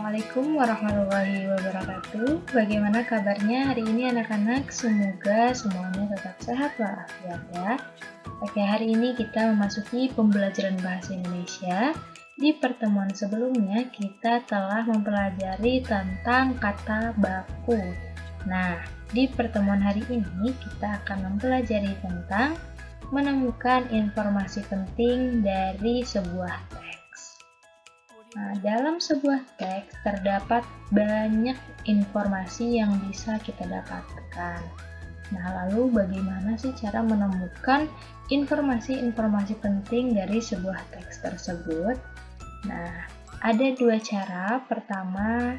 Assalamualaikum warahmatullahi wabarakatuh. Bagaimana kabarnya hari ini anak-anak? Semoga semuanya tetap sehat walafiat ya. Oke, hari ini kita memasuki pembelajaran bahasa Indonesia. Di pertemuan sebelumnya kita telah mempelajari tentang kata baku. Nah, di pertemuan hari ini kita akan mempelajari tentang menemukan informasi penting dari sebuah teks. Nah, dalam sebuah teks terdapat banyak informasi yang bisa kita dapatkan. Nah, lalu bagaimana sih cara menemukan informasi-informasi penting dari sebuah teks tersebut? Nah, ada dua cara. Pertama,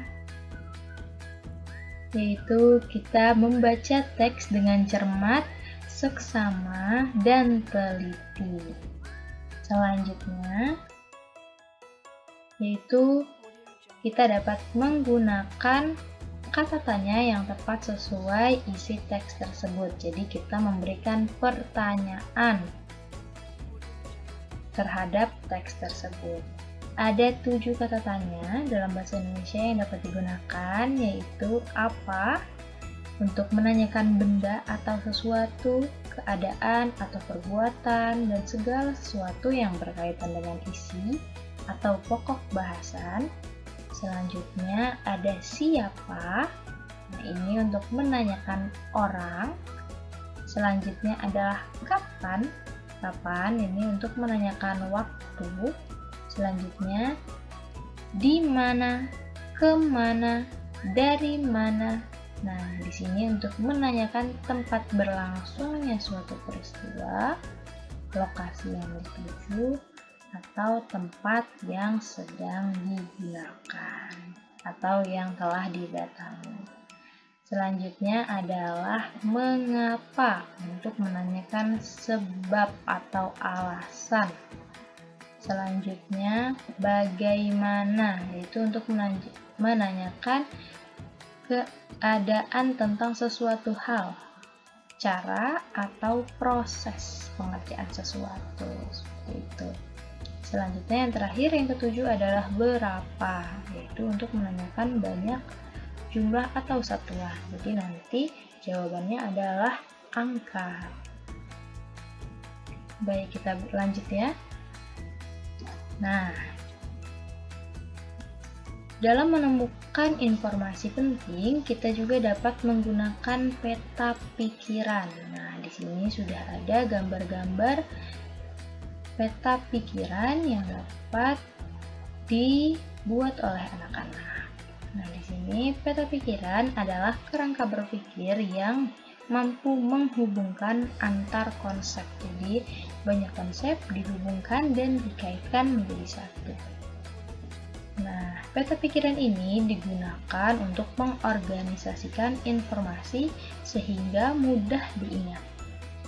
yaitu kita membaca teks dengan cermat, seksama, dan teliti. Selanjutnya, yaitu kita dapat menggunakan kata tanya yang tepat sesuai isi teks tersebut. Jadi kita memberikan pertanyaan terhadap teks tersebut. Ada 7 kata tanya dalam bahasa Indonesia yang dapat digunakan, yaitu apa, untuk menanyakan benda atau sesuatu, keadaan atau perbuatan, dan segala sesuatu yang berkaitan dengan isi atau pokok bahasan. Selanjutnya ada siapa. Nah, ini untuk menanyakan orang. Selanjutnya adalah kapan. Kapan ini untuk menanyakan waktu. Selanjutnya di mana, kemana, dari mana. Nah, di sini untuk menanyakan tempat berlangsungnya suatu peristiwa, lokasi yang dituju, atau tempat yang sedang digunakan atau yang telah didatangi. Selanjutnya adalah mengapa, untuk menanyakan sebab atau alasan. Selanjutnya bagaimana, yaitu untuk menanyakan keadaan tentang sesuatu hal, cara atau proses pengerjaan sesuatu, seperti itu. Selanjutnya yang terakhir, yang ketujuh adalah berapa, yaitu untuk menanyakan banyak, jumlah atau satuan. Jadi nanti jawabannya adalah angka. Baik, kita lanjut ya. Nah, dalam menemukan informasi penting, kita juga dapat menggunakan peta pikiran. Nah, di sini sudah ada gambar-gambar peta pikiran yang dapat dibuat oleh anak-anak. Nah, di sini peta pikiran adalah kerangka berpikir yang mampu menghubungkan antar konsep. Jadi, banyak konsep dihubungkan dan dikaitkan menjadi satu. Nah, peta pikiran ini digunakan untuk mengorganisasikan informasi sehingga mudah diingat.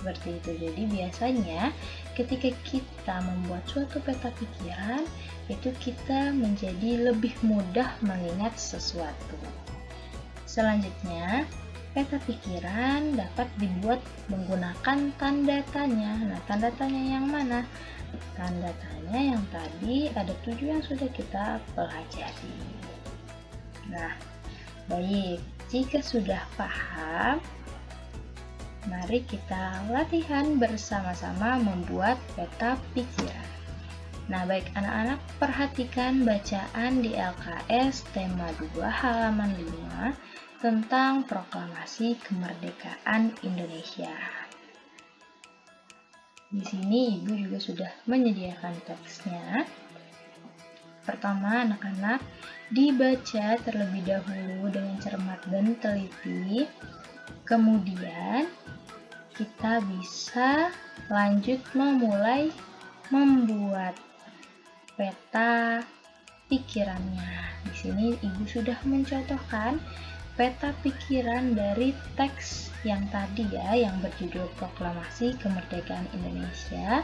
Seperti itu. Jadi biasanya ketika kita membuat suatu peta pikiran, itu kita menjadi lebih mudah mengingat sesuatu. Selanjutnya, peta pikiran dapat dibuat menggunakan tanda tanya. Nah, tanda tanya yang mana? Tanda tanya yang tadi ada 7 yang sudah kita pelajari. Nah, baik, jika sudah paham, mari kita latihan bersama-sama membuat peta pikiran. Nah, baik anak-anak, perhatikan bacaan di LKS tema 2 halaman 5 tentang proklamasi kemerdekaan Indonesia. Di sini Ibu juga sudah menyediakan teksnya. Pertama, anak-anak dibaca terlebih dahulu dengan cermat dan teliti. Kemudian kita bisa lanjut memulai membuat peta pikirannya. Di sini Ibu sudah mencontohkan peta pikiran dari teks yang tadi ya, yang berjudul Proklamasi Kemerdekaan Indonesia.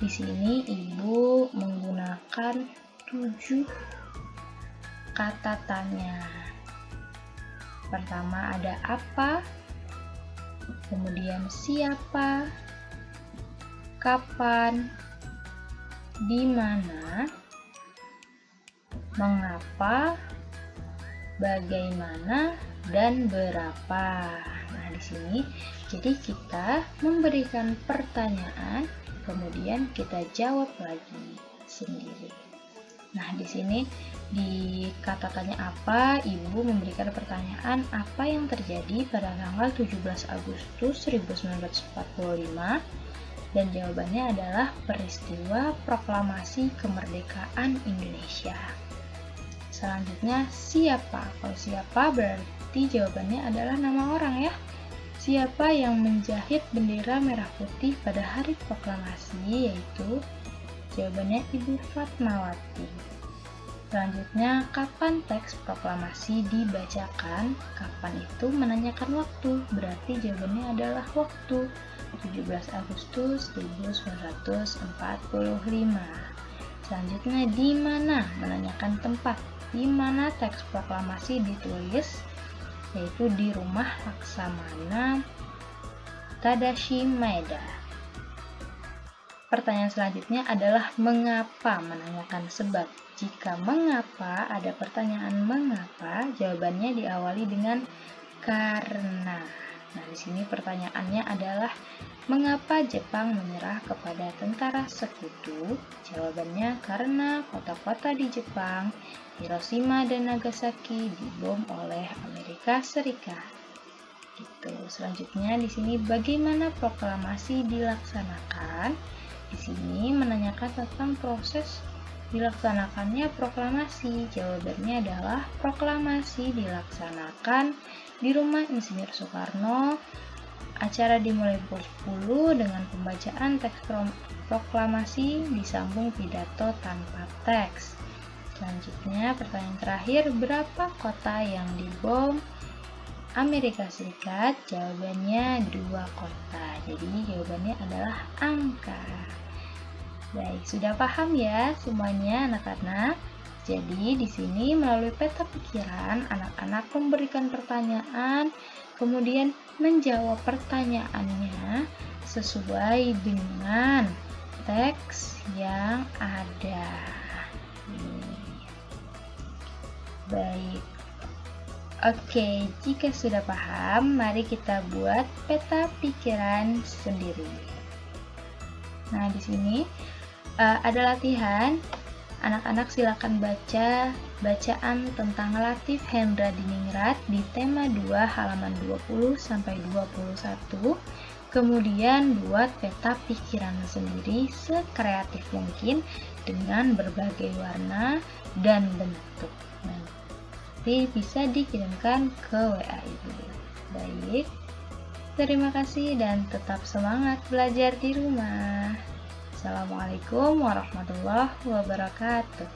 Di sini Ibu menggunakan 7 kata tanya. Pertama ada apa, kemudian siapa, kapan, di mana, mengapa, bagaimana, dan berapa. Nah, di sini jadi kita memberikan pertanyaan, kemudian kita jawab lagi sendiri. Nah, di sini di kata tanya apa, Ibu memberikan pertanyaan apa yang terjadi pada tanggal 17 Agustus 1945 dan jawabannya adalah peristiwa proklamasi kemerdekaan Indonesia. Selanjutnya, siapa? Kalau siapa berarti jawabannya adalah nama orang ya. Siapa yang menjahit bendera merah putih pada hari proklamasi, yaitu jawabannya Ibu Fatmawati. Selanjutnya, kapan teks proklamasi dibacakan? Kapan itu menanyakan waktu, berarti jawabannya adalah waktu, 17 Agustus 1945. Selanjutnya, di mana? Menanyakan tempat. Di mana teks proklamasi ditulis? Yaitu di Rumah Laksamana Tadashi Maeda. Pertanyaan selanjutnya adalah mengapa, menanyakan sebab. Jika mengapa, ada pertanyaan mengapa, jawabannya diawali dengan karena. Nah, di sini pertanyaannya adalah mengapa Jepang menyerah kepada tentara sekutu? Jawabannya karena kota-kota di Jepang, Hiroshima dan Nagasaki dibom oleh Amerika Serikat. Gitu. Selanjutnya di sini bagaimana proklamasi dilaksanakan? Di sini menanyakan tentang proses dilaksanakannya proklamasi. Jawabannya adalah proklamasi dilaksanakan di Rumah Insinyur Soekarno. Acara dimulai pukul 10 dengan pembacaan teks proklamasi disambung pidato tanpa teks. Selanjutnya pertanyaan terakhir, berapa kota yang dibom Amerika Serikat? Jawabannya 2 kota. Jadi jawabannya adalah angka. Baik, sudah paham ya semuanya anak-anak? Jadi di sini melalui peta pikiran anak-anak memberikan pertanyaan, kemudian menjawab pertanyaannya sesuai dengan teks yang ada. Baik. Oke, jika sudah paham, mari kita buat peta pikiran sendiri. Nah, di sini ada latihan. Anak-anak silakan baca bacaan tentang Latif Hendra Diningrat di tema 2 halaman 20 sampai 21. Kemudian buat peta pikiran sendiri sekreatif mungkin dengan berbagai warna dan bentuk. Nanti bisa dikirimkan ke WA Ibu. Baik. Terima kasih dan tetap semangat belajar di rumah. Assalamualaikum warahmatullahi wabarakatuh.